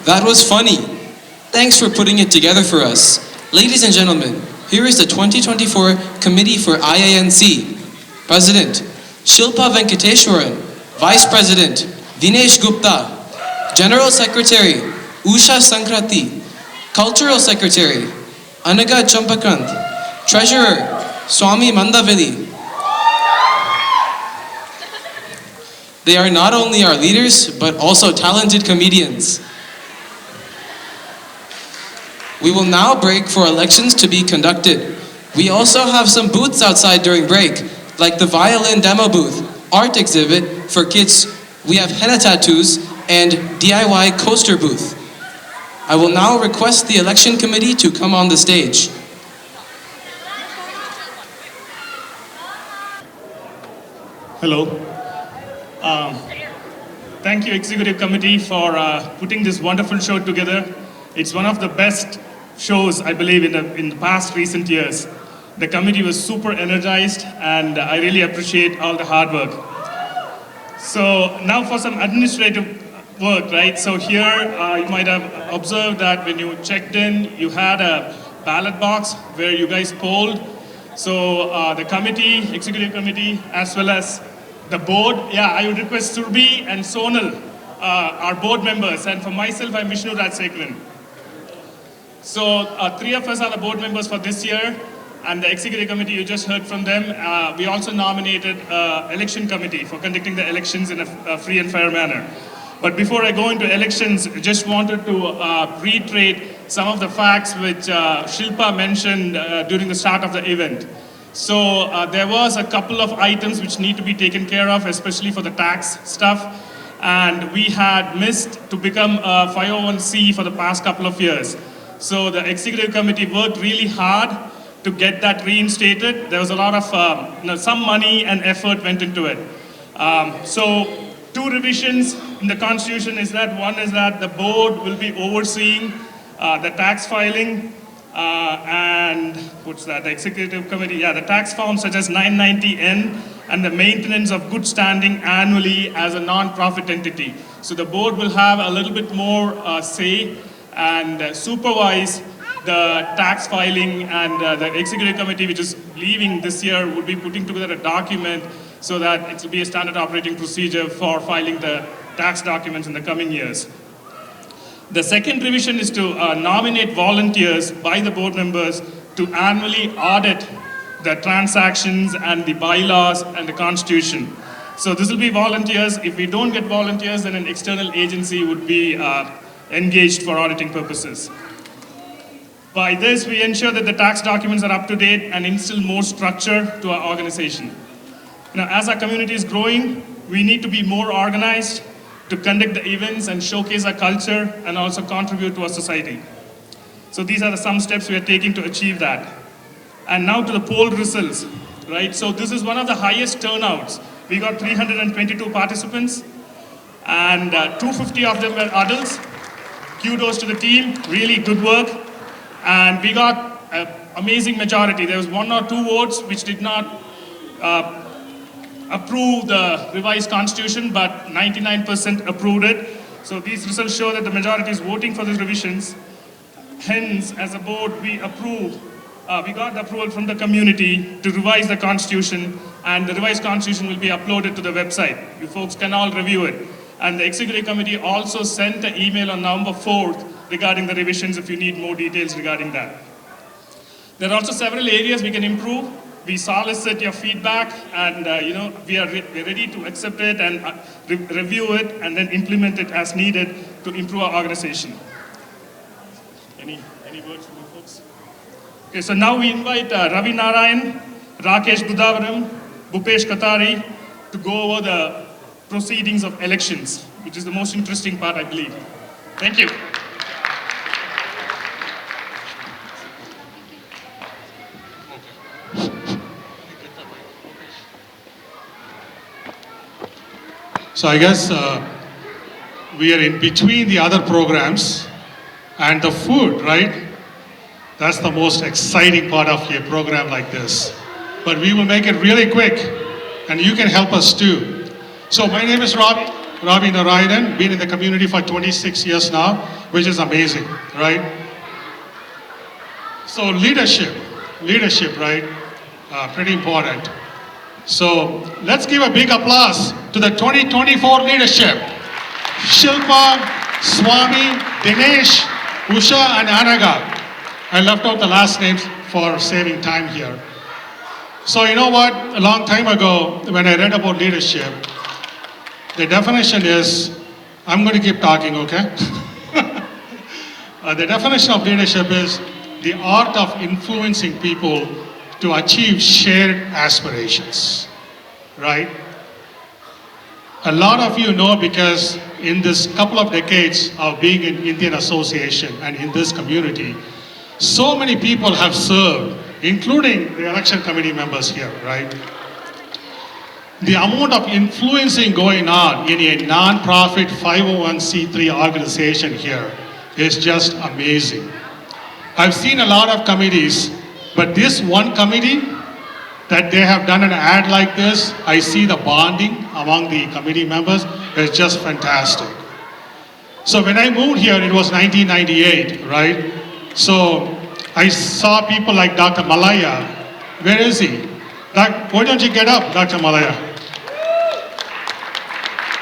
That was funny. Thanks for putting it together for us. Ladies and gentlemen, here is the 2024 Committee for IANC. President, Shilpa Venkateshwaran. Vice President, Dinesh Gupta. General Secretary, Usha Sankrati. Cultural Secretary, Anaga Champakant. Treasurer, Swami Mandavili. They are not only our leaders, but also talented comedians. We will now break for elections to be conducted. We also have some booths outside during break, like the violin demo booth, art exhibit for kids. We have henna tattoos and DIY coaster booth. I will now request the election committee to come on the stage. Hello. Thank you, Executive Committee, for putting this wonderful show together. It's one of the best shows, I believe, in the past recent years. The committee was super energized, and I really appreciate all the hard work. So now for some administrative work, right? So here you might have observed that when you checked in, you had a ballot box where you guys polled. So the committee, Executive Committee, as well as the board, I would request Surbi and Sonal, our board members, and for myself, I'm Vishnu Rajsekharan. So three of us are the board members for this year, and the Executive Committee, you just heard from them. We also nominated election committee for conducting the elections in a free and fair manner. But before I go into elections, I just wanted to reiterate some of the facts which Shilpa mentioned during the start of the event. So there was a couple of items which need to be taken care of, especially for the tax stuff. And we had missed to become a 501c for the past couple of years. So the Executive Committee worked really hard to get that reinstated. There was a lot of, some money and effort went into it. So two revisions in the Constitution is that one is that the board will be overseeing the tax filing and what's that, the Executive Committee, the tax forms such as 990N and the maintenance of good standing annually as a non-profit entity. So the board will have a little bit more say and supervise the tax filing, and the Executive Committee, which is leaving this year, would be putting together a document so that it will be a standard operating procedure for filing the tax documents in the coming years. The second revision is to nominate volunteers by the board members to annually audit the transactions and the bylaws and the Constitution. So this will be volunteers. If we don't get volunteers, then an external agency would be engaged for auditing purposes. By this, we ensure that the tax documents are up to date and instill more structure to our organization. Now, as our community is growing, we need to be more organized to conduct the events and showcase our culture and also contribute to our society. So these are some steps we are taking to achieve that. And now to the poll results, right? So this is one of the highest turnouts. We got 322 participants, and 250 of them were adults. Kudos to the team, really good work. And we got an amazing majority. There was 1 or 2 votes which did not approve the revised Constitution, but 99% approved it. So these results show that the majority is voting for these revisions. Hence, as a board, we got the approval from the community to revise the Constitution, and the revised Constitution will be uploaded to the website. You folks can all review it. And the Executive Committee also sent an email on November 4th regarding the revisions if you need more details regarding that. There are also several areas we can improve. We solicit your feedback, and we are ready to accept it and review it and then implement it as needed to improve our organization. Any words from you folks? Okay, so now we invite Ravi Narayan, Rakesh Budavaram, Bhupesh Katari to go over the proceedings of elections, which is the most interesting part, I believe. Thank you. So I guess we are in between the other programs, and the food, right? That's the most exciting part of a program like this. But we will make it really quick, and you can help us too. So my name is Robbie. Ravi Narayanan, been in the community for 26 years now, which is amazing, right? So leadership, right? Pretty important. So let's give a big applause to the 2024 leadership. Shilpa, Swami, Dinesh, Usha and Anaga. I left out the last names for saving time here. So you know what, a long time ago when I read about leadership, the definition is, I'm going to keep talking, okay? The definition of leadership is the art of influencing people to achieve shared aspirations, right? A lot of you know because in this couple of decades of being in Indian Association and in this community, so many people have served, including the election committee members here, right? The amount of influencing going on in a non-profit 501c3 organization here is just amazing. I've seen a lot of committees, but this one committee that they have done an ad like this, I see the bonding among the committee members is just fantastic. So when I moved here, it was 1998, right? So I saw people like Dr. Malaya. Where is he? Why don't you get up, Dr. Malaya?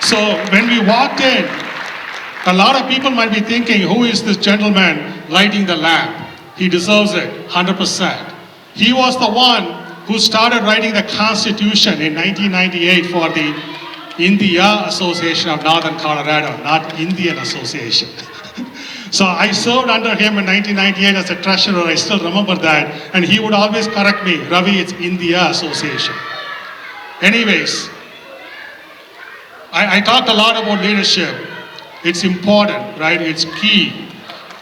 So when we walked in, a lot of people might be thinking, who is this gentleman lighting the lamp? He deserves it, 100%. He was the one who started writing the Constitution in 1998 for the India Association of Northern Colorado, not Indian Association. So I served under him in 1998 as a treasurer, I still remember that, and he would always correct me, Ravi, it's India Association. Anyways, I talked a lot about leadership. It's important, right? It's key.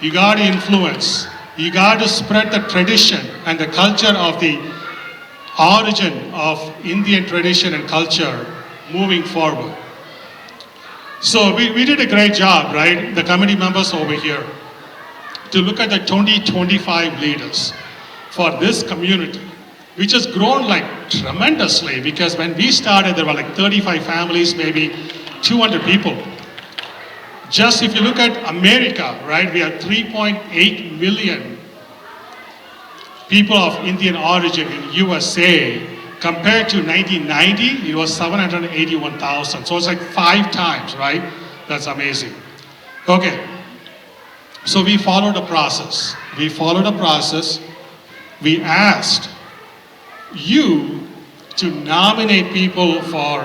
You got to influence. You got to spread the tradition and the culture of the origin of Indian tradition and culture moving forward. So we did a great job, right? The committee members over here, to look at the 2025 leaders for this community, which has grown like tremendously, because when we started, there were like 35 families, maybe 200 people. Just if you look at America, right, we have 3.8 million people of Indian origin in USA. Compared to 1990, it was 781,000. So it's like 5 times, right? That's amazing. Okay, so we followed a process. We asked you to nominate people for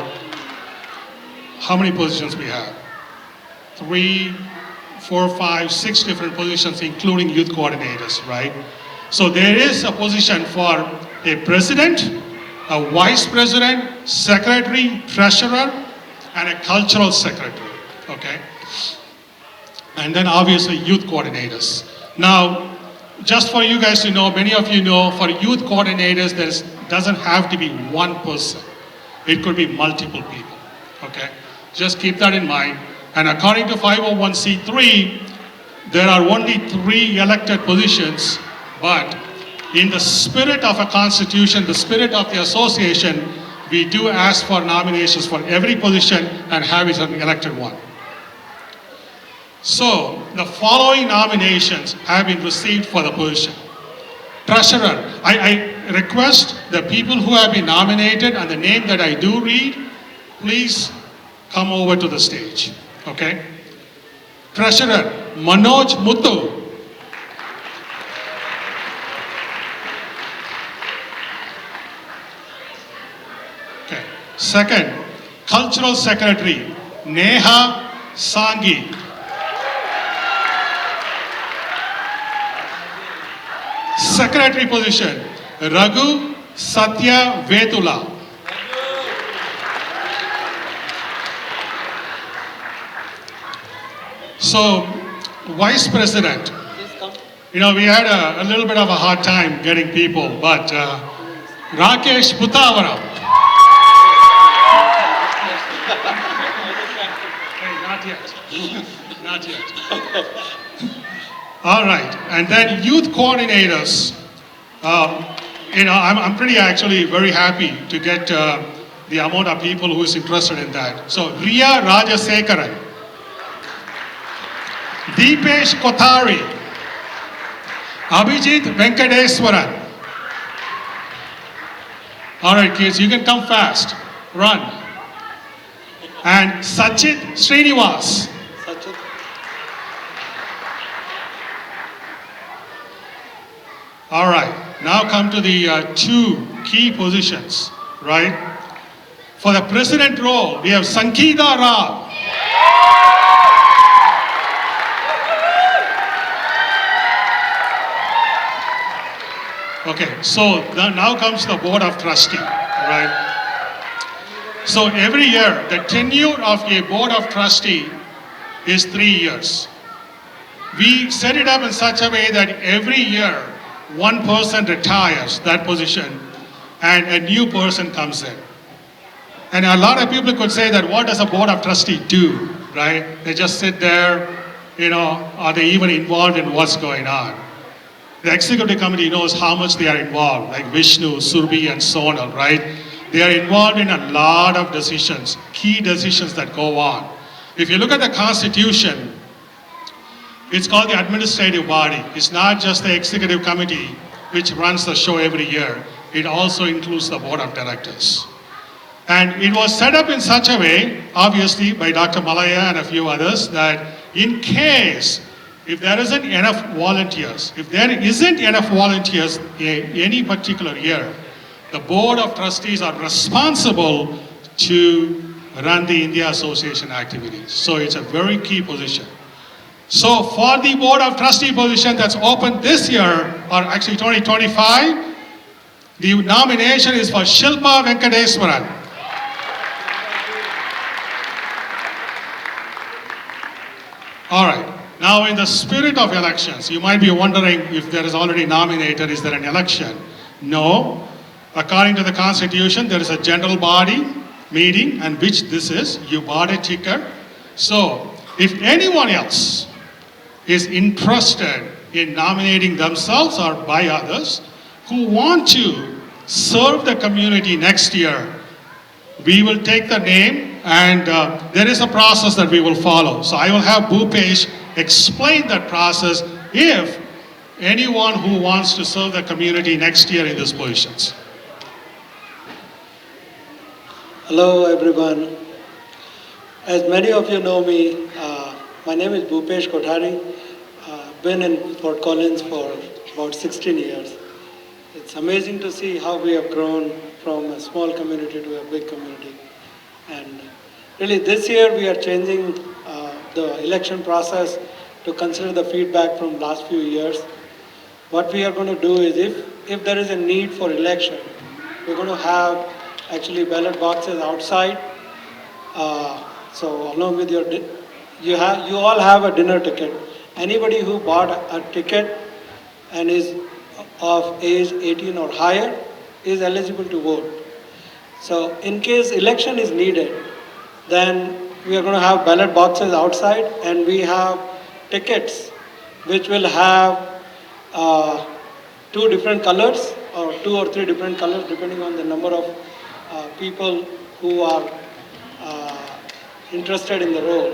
how many positions we have? 3, 4, 5, 6 different positions, including youth coordinators, right? So there is a position for a president, a vice president, secretary, treasurer, and a cultural secretary, okay? And then obviously youth coordinators. Now, just for you guys to know, many of you know, for youth coordinators, there doesn't have to be one person. It could be multiple people, okay? Just keep that in mind. And according to 501c3, there are only 3 elected positions, but in the spirit of a constitution, the spirit of the association, we do ask for nominations for every position and have it an elected one. So, the following nominations have been received for the position. Treasurer, I request the people who have been nominated and the name that I do read, please come over to the stage, okay? Treasurer, Manoj Muthu. Okay. Second, Cultural Secretary, Neha Sangi. Secretary position, Raghu Satya Vetula. So, Vice President, you know, we had a little bit of a hard time getting people, but Rakesh Putavaram. Hey, not yet. Not yet. All right, and then youth coordinators. You know, I'm pretty actually very happy to get the amount of people who is interested in that. So Riya Rajasekaran, Deepesh Kothari, Abhijit Venkateswaran. All right, kids, you can come fast. Run. And Sachit Srinivas. All right, now come to the two key positions, right? For the president role, we have Sangeeta Rao. Okay, so now comes the board of trustee, right? So every year, the tenure of a board of trustee is 3 years. We set it up in such a way that every year, one person retires that position and a new person comes in. And a lot of people could say that what does a board of trustee do, right? They just sit there, are they even involved in what's going on? The executive committee knows how much they are involved, like Vishnu, Surbhi, and Sonal, right? They are involved in a lot of decisions, key decisions that go on. If you look at the Constitution, it's called the administrative body. It's not just the executive committee which runs the show every year. It also includes the board of directors. And it was set up in such a way, obviously by Dr. Malaya and a few others, that in case if there isn't enough volunteers, any particular year, the board of trustees are responsible to run the India Association activities. So it's a very key position. So for the board of trustee position that's open this year, or actually 2025, the nomination is for Shilpa Venkateswaran. All right. Now, in the spirit of elections, you might be wondering if there is already nominated, is there an election? No. According to the Constitution, there is a general body meeting, and which this is. You bought a ticket. So, if anyone else is interested in nominating themselves or by others who want to serve the community next year, we will take the name, and there is a process that we will follow. So I will have Bhupesh explain that process if anyone who wants to serve the community next year in these positions. Hello everyone. As many of you know me, my name is Bhupesh Kothari. Been in Fort Collins for about 16 years. It's amazing to see how we have grown from a small community to a big community. And really this year we are changing the election process to consider the feedback from last few years. What we are going to do is if there is a need for election, we're going to have actually ballot boxes outside. So along with you all have a dinner ticket. Anybody who bought a ticket and is of age 18 or higher is eligible to vote. So in case election is needed, then we are going to have ballot boxes outside, and we have tickets which will have 2 different colors or 2 or 3 different colors depending on the number of people who are interested in the role.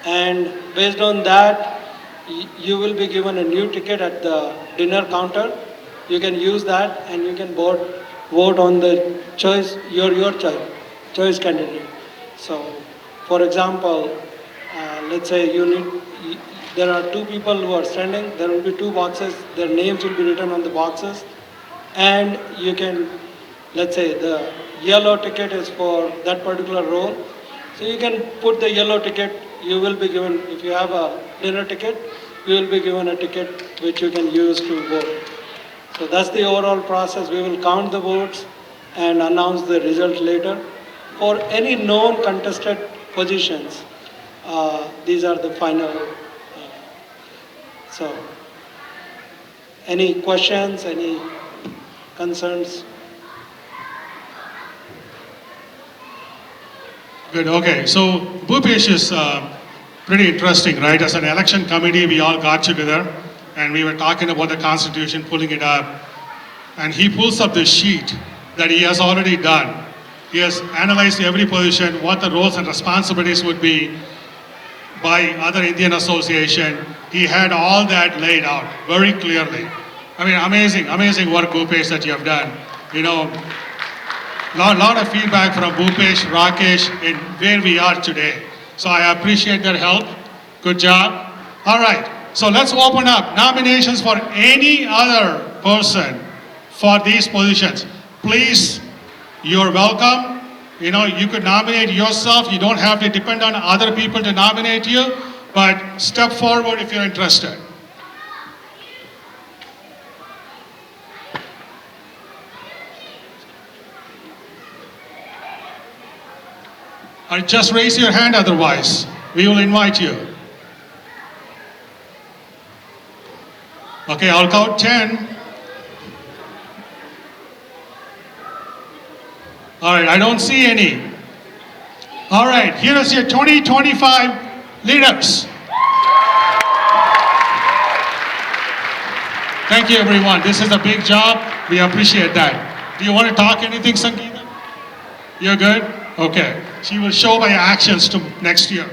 And based on that, you will be given a new ticket at the dinner counter. You can use that and you can vote on the choice, your choice candidate. So, for example, let's say there are 2 people who are standing, there will be 2 boxes, their names will be written on the boxes, and you can, let's say the yellow ticket is for that particular role. So you can put the yellow ticket, you will be given, if you have a dinner ticket, you will be given a ticket which you can use to vote. So that's the overall process. We will count the votes and announce the result later. For any known contested positions, these are the final. So, any questions, any concerns? Good, okay. So Bhupesh is pretty interesting, right? As an election committee, we all got together and we were talking about the Constitution, pulling it up. And he pulls up the sheet that he has already done. He has analyzed every position, what the roles and responsibilities would be by other Indian association. He had all that laid out very clearly. I mean, amazing work, Bhupesh, that you have done. You know, lot of feedback from Bhupesh, Rakesh, in where we are today. So I appreciate their help. Good job. All right, so let's open up nominations for any other person for these positions. Please, you're welcome. You know, you could nominate yourself. You don't have to depend on other people to nominate you, but step forward if you're interested. Or just raise your hand otherwise. We will invite you. Okay, I'll count 10. All right, I don't see any. All right, here is your 2025 leaders. Thank you, everyone. This is a big job. We appreciate that. Do you want to talk anything, Sangeeta? You're good? Okay. She will show by actions to next year.